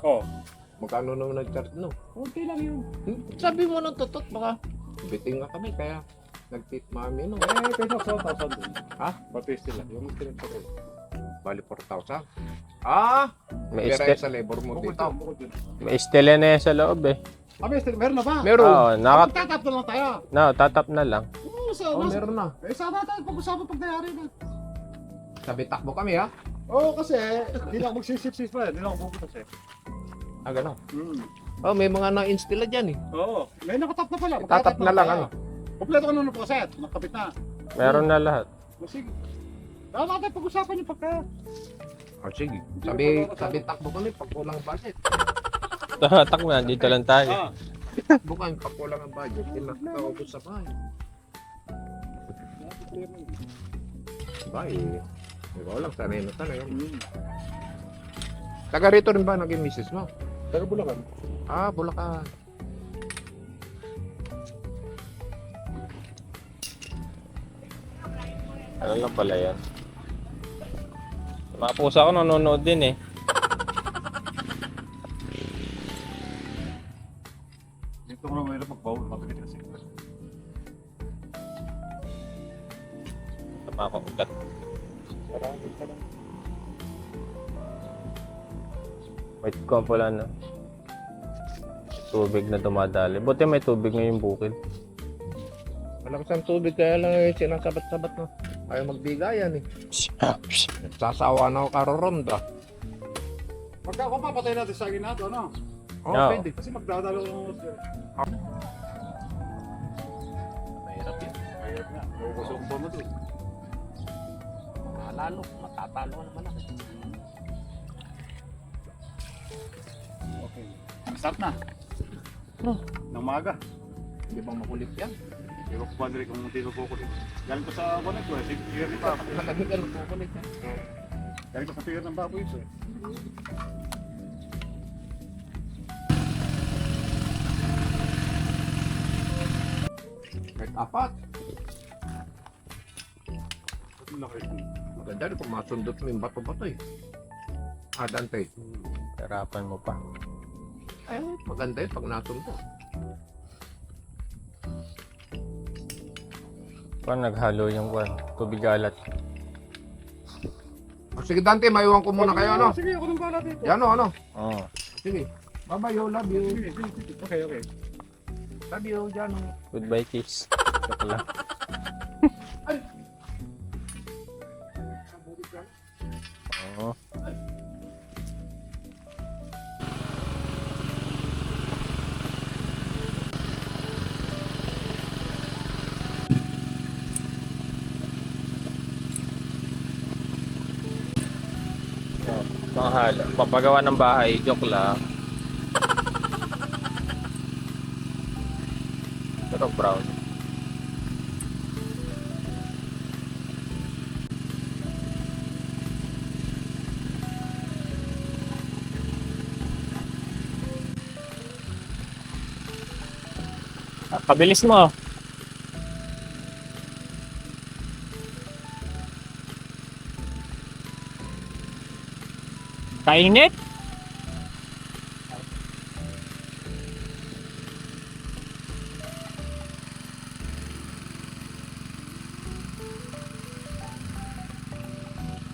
Oh. Magkano naman nag-charge no? Okay lang yun. Sabi mo ng totot, baka biting nga kami, kaya nag-tip mami no. Pero sa 1,000 dun. Ha? Batis sila. Yung tinip ko. Bali 4,000. Ah! May Pera este- sa labor mo Bukod dito. doon, bukod doon. may estela na yan sa loob eh. Meron na ba? Meron. Oo, Tatap na lang tayo. tatap na lang. Oo, Oh, meron na. sana tayo pag-usapan pag nangyari na. Sabi takbo kami ha. Oo, kasi hindi na ako magsisip-sip pa. Hindi na ako pupunta siya. Ah, gano'n. Oh, may mga na-installa dyan eh. Oo. May nakatap na pala. Tatap na lang, ano? Kompleto ka na ng kaset. Nakapit na. Meron na lahat. O, sige. Saan natin pag-usapan yung pagka? Oh, sige. Sabi takbo kami pag kulang budget. Tatak na, dito lang tayo. Bukan pag kulang ang budget, tinatawag sa bahay. Bahay. Ikaw lang, sanay na talaga. Taga rito rin ba naging misis mo? Taga Bulacan. Ah, Bulacan. Ano lang pala yan? Mga pusa ko nanonood din eh. Dito ko na mayroon mag-bowl. Mabilit kasi. Tama ko ugat. Wait ko pala na. Tubig na dumadali. Buti may tubig ngayong bukid. Malakas ang tubig kaya lang yung sinasabat-sabat no. Ayaw magbigayan eh. Sasawa na ako karoronda. Pagka kung papatay natin sa ginado, no? Oh, No. pwede. Kasi magdadalo ko Mahirap yun. Mahirap nga. Mauusok ba mo doon? Lalo, matatalo ka naman ako. Okay. Start na. Nang maga. Hindi bang makulit yan? Hindi ko pa rin kung hindi ko kukulit. Galing ko sa connect ko eh. Figure ni Papa. Malamig ka makulit yan. Galing ko sa figure ng baboy ito eh. Kahit apat. Ang laki ito. Maganda rin kung masundot mo yung bato-bato eh. Ah, Dante. Harapan mo pa. Ay, maganda yun pag nasundot. Kung naghalo yung tubig alat. Oh, sige Dante, maiwan ko muna kayo ano. Sige, ako nang bala dito. Yan o, ano. Oo. Sige. Bye-bye, yo. Love you. Sige, sige. Okay, okay. Love you, dyan o. Goodbye kiss. Joke lang. Oo. Mahal. Papagawa ng bahay. Joke lang. Pero brown. Pabilis mo. Kainit?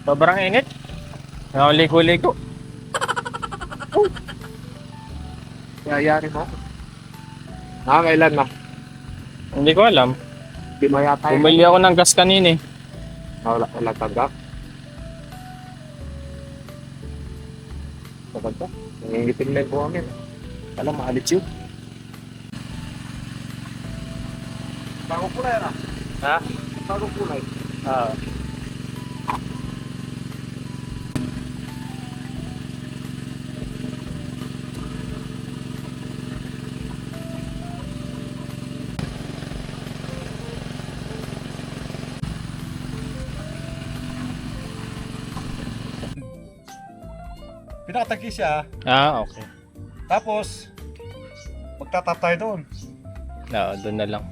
Sobrang init. Nakaligo-ligo. Yayari mo. Nakakailan na. Hindi ko alam. Di mayata yun. Bumili ako ng gas kanina eh. Wala tagak. Kapag ka? Nangingitim na yung buhangin. Alam, maalit yun. Bagong kulay na. Ha? Bagong kulay. Ah. Pinakatagi siya. Ah, okay. Tapos, magtatap tayo doon. Oo, doon na lang.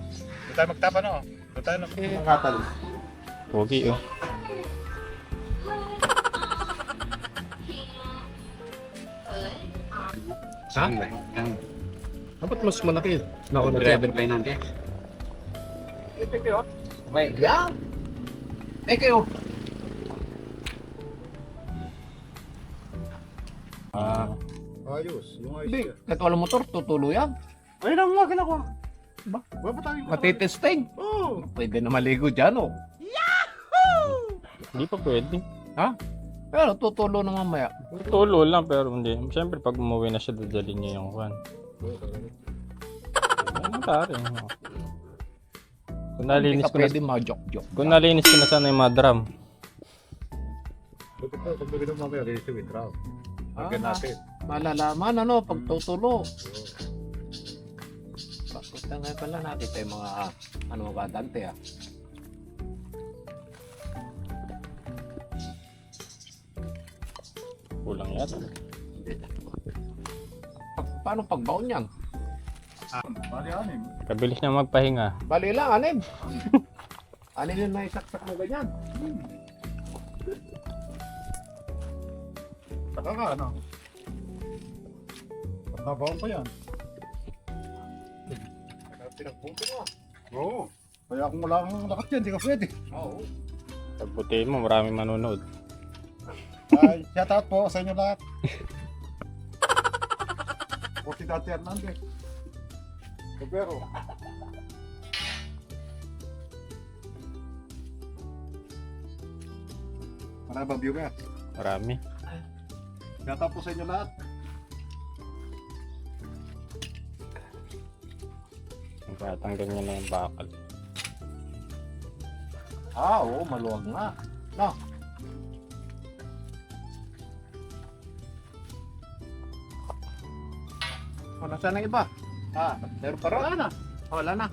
Doon tayo magtap ano? Doon tayo Katal. Pogi oh. Ha? Dapat mas malaki. Nauna siya. Wait, yeah. Thank you. Ayos. Yung ayos Hindi, siya. kahit walang motor, tutulo yan. Ayun ang mga ginagawa. Ba? Wala pa tayo. Matitesting. Oo. Pwede na maligo dyan, oh. Hindi pa pwede. Ha? Pero tutulo na mamaya. Tulo lang pero hindi. Siyempre pag umuwi na siya, dadalhin niya yung kwan. Ano tari? Kung Hindi nalinis ka ko na, pwede ma-joke-joke. kung nalinis ko na sana yung mga drum. Buti pa, pag nagawin mamaya, ready to withdraw. Hanggang natin. Malalaman, ano, pag tutulo. Bakit na nga pala natin tayo mga, ano, badante, ah. Kulang yata. Paano pagbaon yan? Bali, anim. Kabilis niya magpahinga. Bali lang, anim. Anim yun na isaksak mo ganyan. Saka ka, ano? Pagkabaon pa yan. Pinagpunto mo. Oo. Kaya kung wala kang lakas yan, di ka pwede. Oo. Pagbutihin mo, maraming manonood. Ay, shout out po sa inyo lahat. O si Dati Hernandez. Pero, marami ba viewer? Marami. Shout out po sa inyo lahat. Tatanggal niya na yung bakal. Ah, oo, maluwag nga. No. O, nasaan ang iba? Ah, meron pa rin. Wala na. Wala na.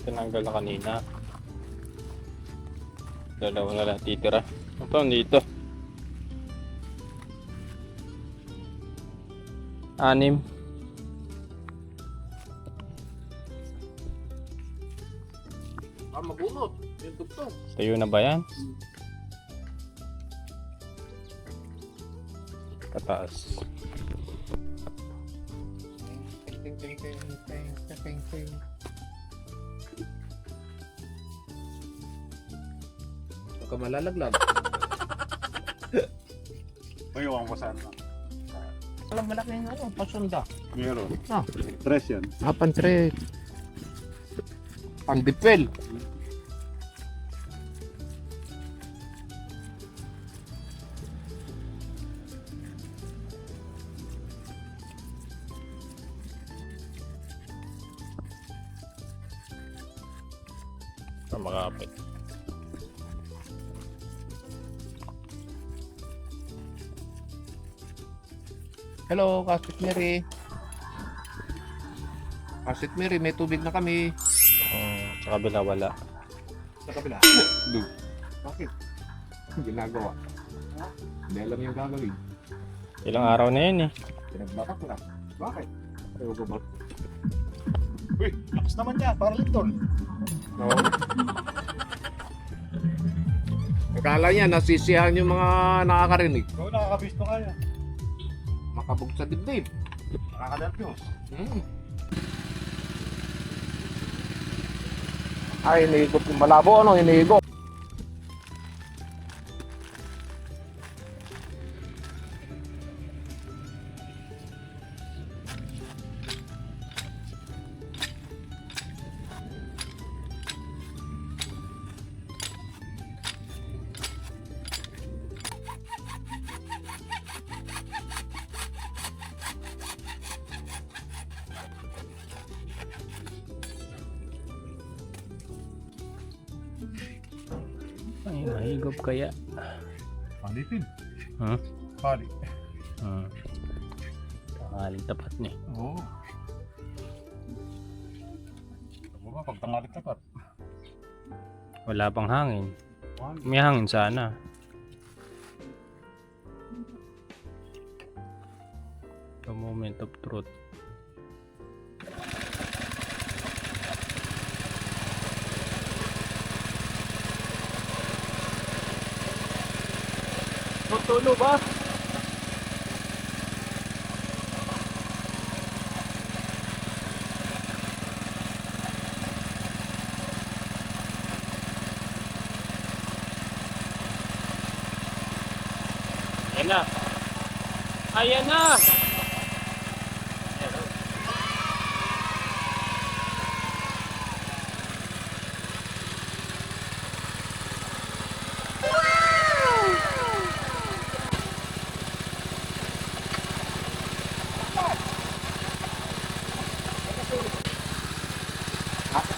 Tinanggal na kanina. Dalawa na lang titira. Ito, dito. 6. Ah, mabunot. Yung tugtog. Tayo na ba yan? Pataas. Ting, ting, ting, ting, ting, ting, ting. Huwag ka malalaglag. Ayaw ang basahan na. Alam, malaki yung ano, pasunda. Meron. Ah. Tres yan. Pantre. Pandipel. Makapit. Hello, Kasit Mary. Kasit Mary, may tubig na kami. Sa kabila wala. Sa kabila. Bakit? Ginagawa. Hindi alam yung gagawin. Ilang araw na yun eh. Pinagbatak na. Bakit? Ayaw ko ba? Uy, lakas naman niya. Para Lipton. Oo. Akala niya, nasisiyahan yung mga nakakarinig. Oo, nakakabisto ka yan. Makabog sa dibdib. Nakakanervyos. Ay, iniikot yung malabo, ano, iniikot. Ay, mahigop kaya. Palitin. Huh? Pali. Pangalan tapat ni. Oo. Ano ba, pag tangalit tapat? Wala pang hangin. May hangin sana. The moment of truth. Tutulo ba? Ayan na. Ayan na!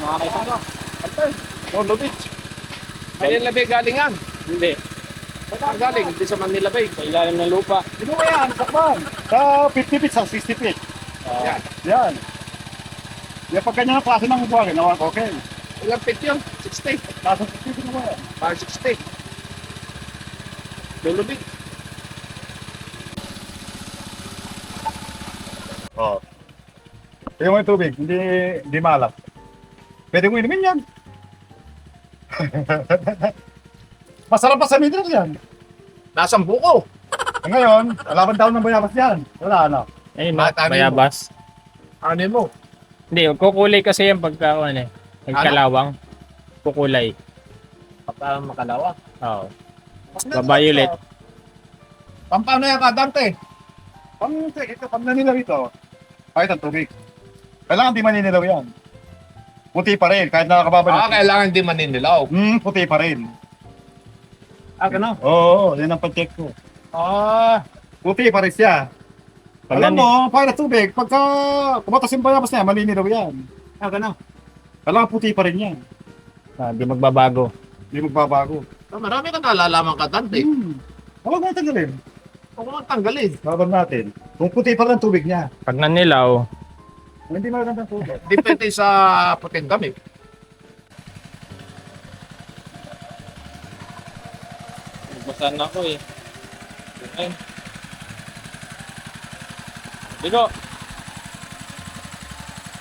Nakakita ko. Lolo Beach. Manila Bay galingan. Hindi. Saan galing? Hindi sa Manila Bay. Sa ilalim ng lupa. Sino ba yan? Sakman. Sa 50 feet, sa 60 feet. Yan. Yan. Yan pag ganyan ang klase ng buwan, naman okay. Ilang feet yun? 60. Nasa 60 feet na ba yan? 60. Lolo Beach. Oo. Tingnan mo yung tubig, hindi malap. Pwede mo inumin yan. Masarap pa sa mineral yan. Nasang buko. Ngayon, wala bang daw ng bayabas yan? Wala na. Ayun no, Matanin mo. bayabas. Ano mo? Hindi, kukulay kasi yan pagka ano eh. Nagkalawang. Kukulay. Para makalawa. Oo. Ba-violet. Pampano yan ka, Dante? Pag nanilaw ito, kahit ang tubig. Kailangan di maninilaw yan. Puti pa rin, kahit nakakababa ng Kailangan di maninilaw. puti pa rin. Gano'n? Oo, yan ang pag-check ko. Puti pa rin siya. Pag Alam mo, kahit ang tubig, pagka kumatas yung bayabas niya, malinilaw yan. Gano'n? Kailangan puti pa rin yan. Hindi magbabago. Hindi magbabago. Marami kang nalalaman ka, Dante. Huwag mo tanggalin. Huwag mo tanggalin. Babag natin. Kung puti pa rin ang tubig niya, Pag nanilaw, hindi maganda ang tubig. Depende sa puting damit. nagbasan ako eh. Ayun. Digo.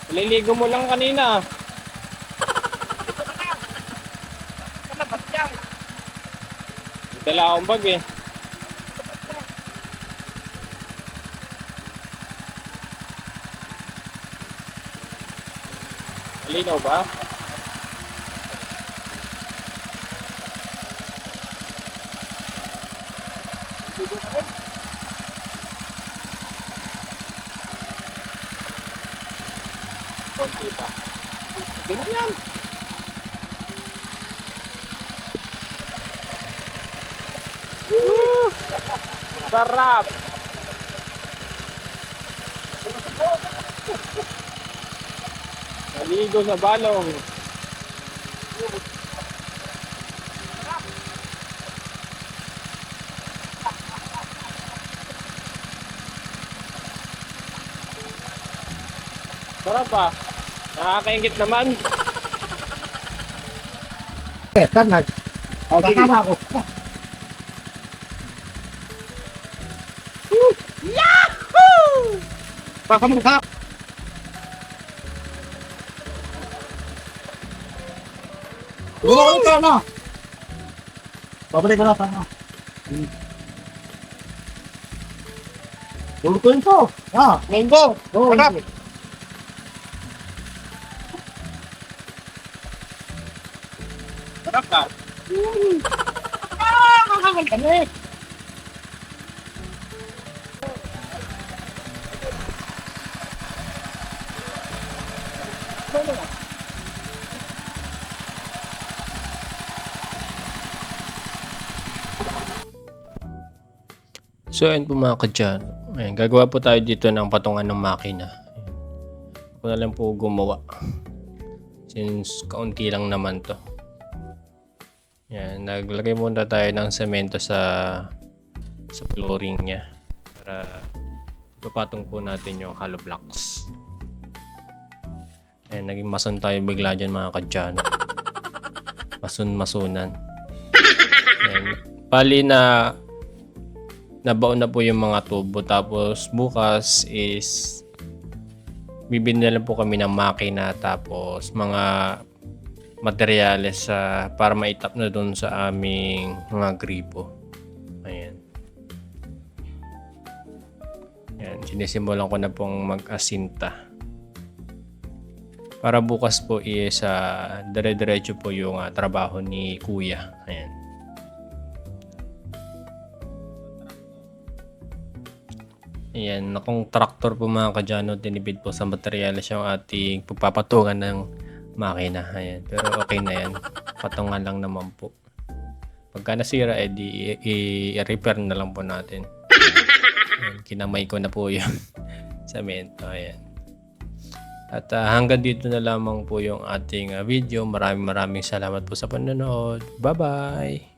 Paliligo mo lang kanina. Dala akong bag eh. Malinaw ba? Konti pa. Ganyan yan. Sarap! Naligo sa balong. Sarap pa. Nakakaingit naman. Tanag. Sige. ako. Baka mukha. Babalik ka na. Babalik ka na. Tama. Lulutuin ko. Mango. Oo. Sarap. Sarap ka. So ayun po mga kadyan. Ayan, gagawa po tayo dito ng patungan ng makina. Ayan. Ako na lang po gumawa. Since kaunti lang naman to. Ayan, naglagay muna tayo ng semento sa flooring niya. Para ipapatong po natin yung hollow blocks. Ayan, naging mason tayo bigla dyan mga kadyan. Mason-masunan. Ayan, pali na nabaon na po yung mga tubo, tapos bukas is bibili na lang po kami ng makina tapos mga materyales para maitap na dun sa aming mga gripo. Ayan. Ayan, sinisimulan ko na pong mag-asinta para bukas po is dire-diretso po yung trabaho ni kuya. Ayan. Ayan, akong traktor po mga kadyano, tinipid po sa materyales yung ating pagpapatungan ng makina. Ayan, pero okay na yan. Patungan lang naman po. Pagka nasira, edi i-repair na lang po natin. Ayan, kinamay ko na po yung semento. Ayan. At hanggang dito na lamang po yung ating video. Maraming salamat po sa panonood. Bye-bye!